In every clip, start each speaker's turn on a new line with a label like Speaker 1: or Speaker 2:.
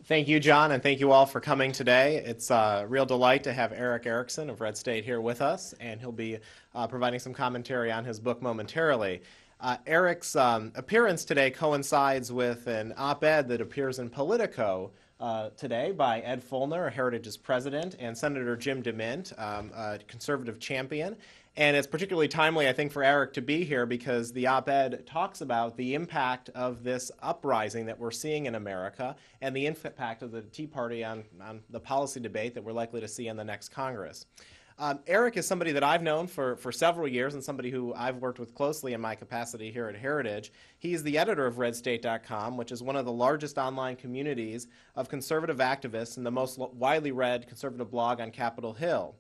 Speaker 1: Thank you, John, and thank you all for coming today. It's a real delight to have Erick Erickson of Red State here with us, and he'll be providing some commentary on his book momentarily. Erick's appearance today coincides with an op-ed that appears in Politico today by Ed Feulner, Heritage's president, and Senator Jim DeMint, a conservative champion. And it's particularly timely, I think, for Erick to be here because the op-ed talks about the impact of this uprising that we're seeing in America and the impact of the Tea Party on the policy debate that we're likely to see in the next Congress. Erick is somebody that I've known for several years and somebody who I've worked with closely in my capacity here at Heritage. He's the editor of redstate.com, which is one of the largest online communities of conservative activists and the most widely read conservative blog on Capitol Hill.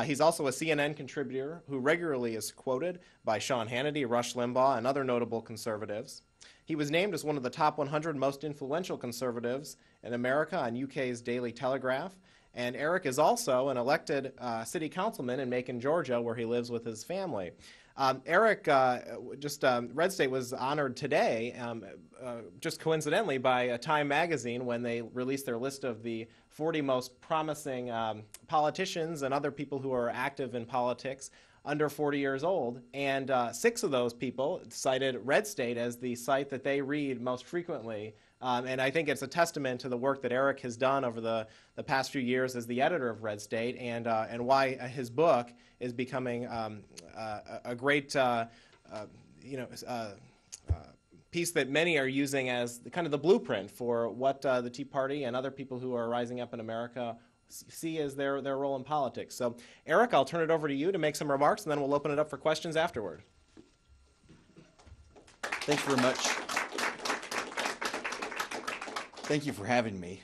Speaker 1: He's also a CNN contributor who regularly is quoted by Sean Hannity, Rush Limbaugh, and other notable conservatives. He was named as one of the top 100 most influential conservatives in America on UK's Daily Telegraph. And Erick is also an elected city councilman in Macon, Georgia, where he lives with his family. Erick, Red State was honored today, just coincidentally, by Time magazine when they released their list of the 40 most promising politicians and other people who are active in politics under 40 years old. And 6 of those people cited Red State as the site that they read most frequently. And I think it's a testament to the work that Erick has done over the past few years as the editor of Red State, and why his book is becoming a great piece that many are using as kind of the blueprint for what the Tea Party and other people who are rising up in America see as their role in politics. So, Erick, I'll turn it over to you to make some remarks, and then we'll open it up for questions afterward.
Speaker 2: Thanks very much. Thank you for having me.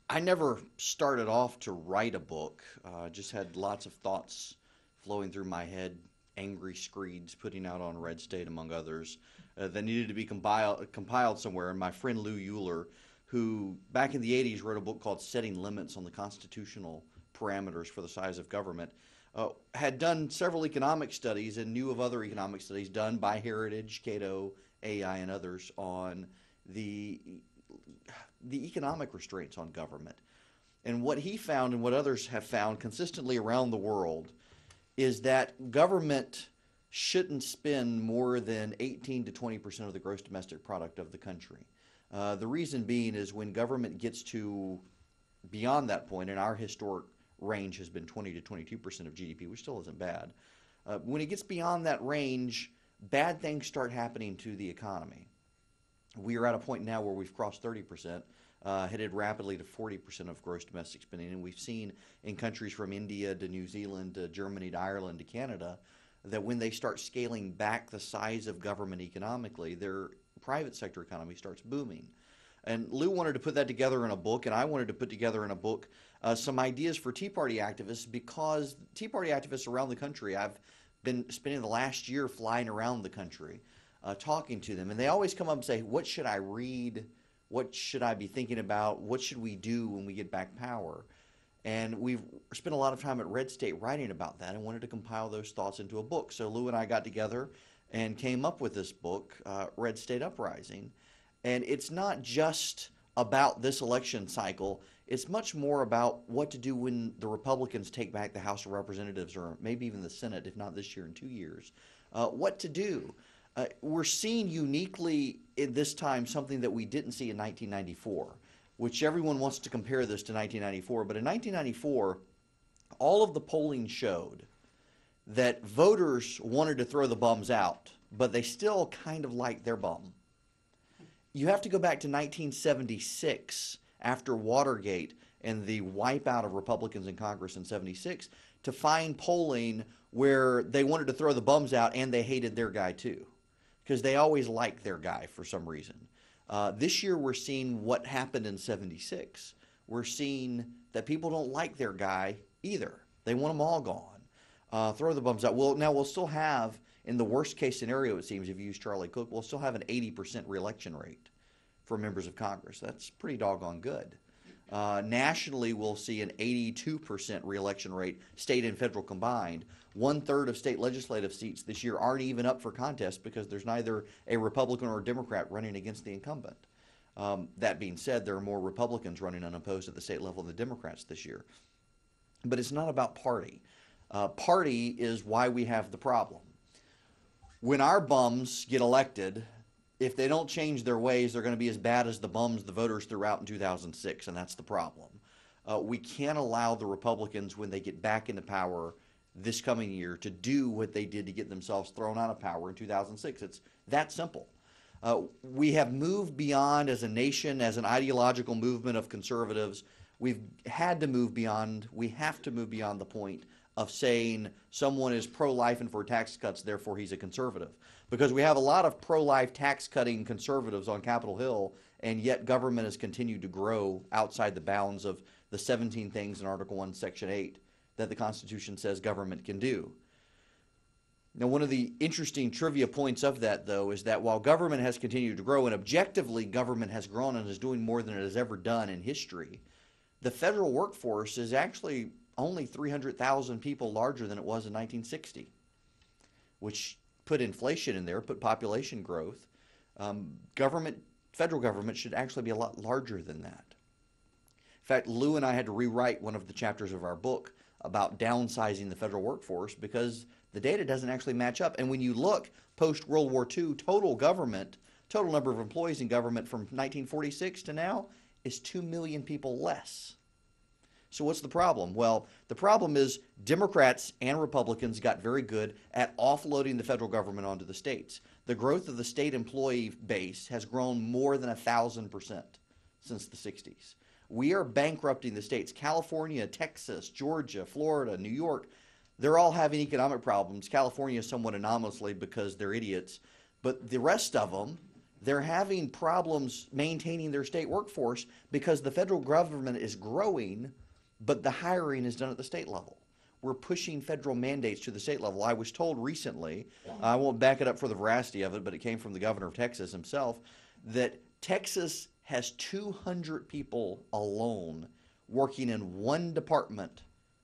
Speaker 2: I never started off to write a book. Just had lots of thoughts flowing through my head, angry screeds putting out on Red State, among others, that needed to be compiled somewhere. And my friend Lewis Uhler, who back in the 80s wrote a book called Setting Limits on the Constitutional Parameters for the Size of Government, had done several economic studies and knew of other economic studies done by Heritage, Cato, AI, and others on the economic restraints on government. And what he found and what others have found consistently around the world is that government shouldn't spend more than 18 to 20% of the gross domestic product of the country. The reason being is when government gets to beyond that point, and our historic range has been 20 to 22% of GDP, which still isn't bad. When it gets beyond that range, bad things start happening to the economy. We are at a point now where we've crossed 30%, headed rapidly to 40% of gross domestic spending, and we've seen in countries from India to New Zealand to Germany to Ireland to Canada that when they start scaling back the size of government economically, their private sector economy starts booming. And Lou wanted to put that together in a book, and I wanted to put together in a book some ideas for Tea Party activists, because Tea Party activists around the country, I've been spending the last year flying around the country talking to them, and they always come up and say, what should I read? What should I be thinking about? What should we do when we get back power? And we've spent a lot of time at Red State writing about that and wanted to compile those thoughts into a book. So Lou and I got together and came up with this book, Red State Uprising. And it's not just about this election cycle. It's much more about what to do when the Republicans take back the House of Representatives, or maybe even the Senate, if not this year, in 2 years. What to do. We're seeing uniquely in this time something that we didn't see in 1994, which everyone wants to compare this to 1994. But in 1994, all of the polling showed that voters wanted to throw the bums out, but they still kind of liked their bum. You have to go back to 1976, after Watergate and the wipeout of Republicans in Congress in 76, to find polling where they wanted to throw the bums out and they hated their guy too, because they always liked their guy for some reason. This year we're seeing what happened in 76. We're seeing that people don't like their guy either. They want them all gone. Throw the bums out. Well, now we'll still have, in the worst case scenario, it seems, if you use Charlie Cook, we'll still have an 80% reelection rate for members of Congress. That's pretty doggone good. Nationally, we'll see an 82% reelection rate, state and federal combined. 1/3 of state legislative seats this year aren't even up for contest because there's neither a Republican or a Democrat running against the incumbent. That being said, there are more Republicans running unopposed at the state level than Democrats this year. But it's not about party. Party is why we have the problem. When our bums get elected, if they don't change their ways, they're going to be as bad as the bums the voters threw out in 2006, and that's the problem. We can't allow the Republicans, when they get back into power this coming year, to do what they did to get themselves thrown out of power in 2006. It's that simple. We have moved beyond, as a nation, as an ideological movement of conservatives, we have to move beyond the point of saying someone is pro-life and for tax cuts, therefore he's a conservative. Because we have a lot of pro-life tax-cutting conservatives on Capitol Hill, and yet government has continued to grow outside the bounds of the 17 things in Article 1, Section 8 that the Constitution says government can do. Now, one of the interesting trivia points of that, though, is that while government has continued to grow, and objectively government has grown and is doing more than it has ever done in history, the federal workforce is actually only 300,000 people larger than it was in 1960, which put inflation in there, put population growth. Federal government should actually be a lot larger than that. In fact, Lou and I had to rewrite one of the chapters of our book about downsizing the federal workforce because the data doesn't actually match up. And when you look post-World War II, total number of employees in government from 1946 to now is 2 million people less. So what's the problem? Well, the problem is Democrats and Republicans got very good at offloading the federal government onto the states. The growth of the state employee base has grown more than 1,000% since the 60s. We are bankrupting the states. California, Texas, Georgia, Florida, New York, they're all having economic problems. California somewhat anomalously because they're idiots. But the rest of them, they're having problems maintaining their state workforce because the federal government is growing, but the hiring is done at the state level. We're pushing federal mandates to the state level. I was told recently, I won't back it up for the veracity of it, but it came from the governor of Texas himself, that Texas has 200 people alone working in one department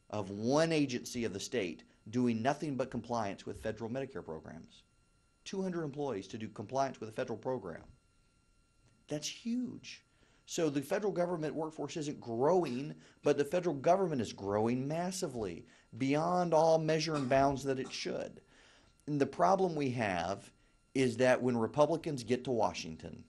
Speaker 2: of one agency of the state doing nothing but compliance with federal Medicare programs. 200 employees to do compliance with a federal program. That's huge. So the federal government workforce isn't growing, but the federal government is growing massively, beyond all measure and bounds that it should. And the problem we have is that when Republicans get to Washington,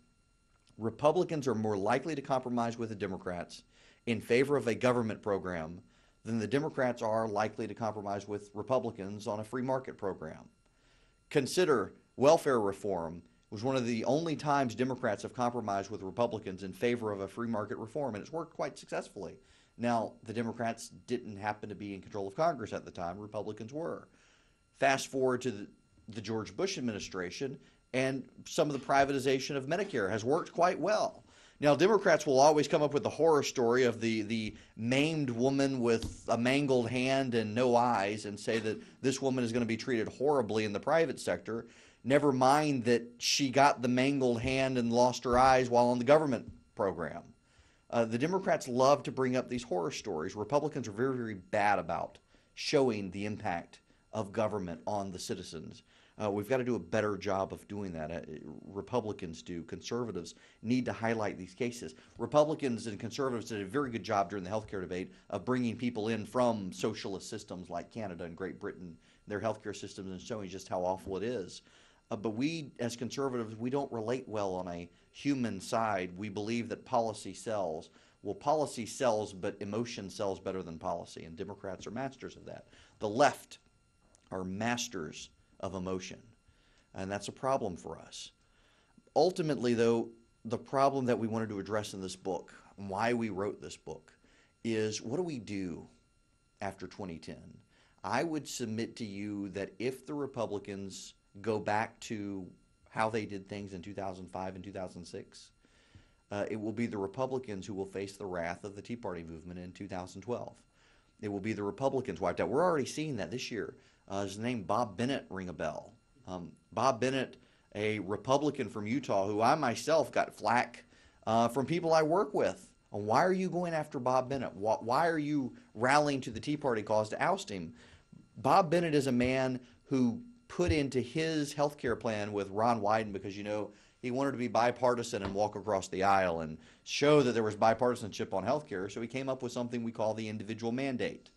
Speaker 2: Republicans are more likely to compromise with the Democrats in favor of a government program than the Democrats are likely to compromise with Republicans on a free market program. Consider welfare reform was one of the only times Democrats have compromised with Republicans in favor of a free market reform, and it's worked quite successfully. Now, the Democrats didn't happen to be in control of Congress at the time. Republicans were. Fast forward to the George Bush administration, and some of the privatization of Medicare has worked quite well. Now, Democrats will always come up with the horror story of the maimed woman with a mangled hand and no eyes and say that this woman is going to be treated horribly in the private sector. Never mind that she got the mangled hand and lost her eyes while on the government program. The Democrats love to bring up these horror stories. Republicans are very, very bad about showing the impact of government on the citizens. We've got to do a better job of doing that. Republicans do. Conservatives need to highlight these cases. Republicans and conservatives did a very good job during the healthcare debate of bringing people in from socialist systems like Canada and Great Britain, their healthcare systems, and showing just how awful it is. But we, as conservatives, we don't relate well on a human side. We believe that policy sells. Well, policy sells, but emotion sells better than policy, and Democrats are masters of that. The left are masters of emotion, and that's a problem for us. Ultimately, though, the problem that we wanted to address in this book, and why we wrote this book, is what do we do after 2010? I would submit to you that if the Republicans go back to how they did things in 2005 and 2006, it will be the Republicans who will face the wrath of the Tea Party movement in 2012. It will be the Republicans wiped out. We're already seeing that this year. His name, Bob Bennett, ring a bell. Bob Bennett, a Republican from Utah, who I myself got flack from people I work with. Why are you going after Bob Bennett? Why are you rallying to the Tea Party cause to oust him? Bob Bennett is a man who put into his health care plan with Ron Wyden, because, you know, he wanted to be bipartisan and walk across the aisle and show that there was bipartisanship on health care. So he came up with something we call the individual mandate.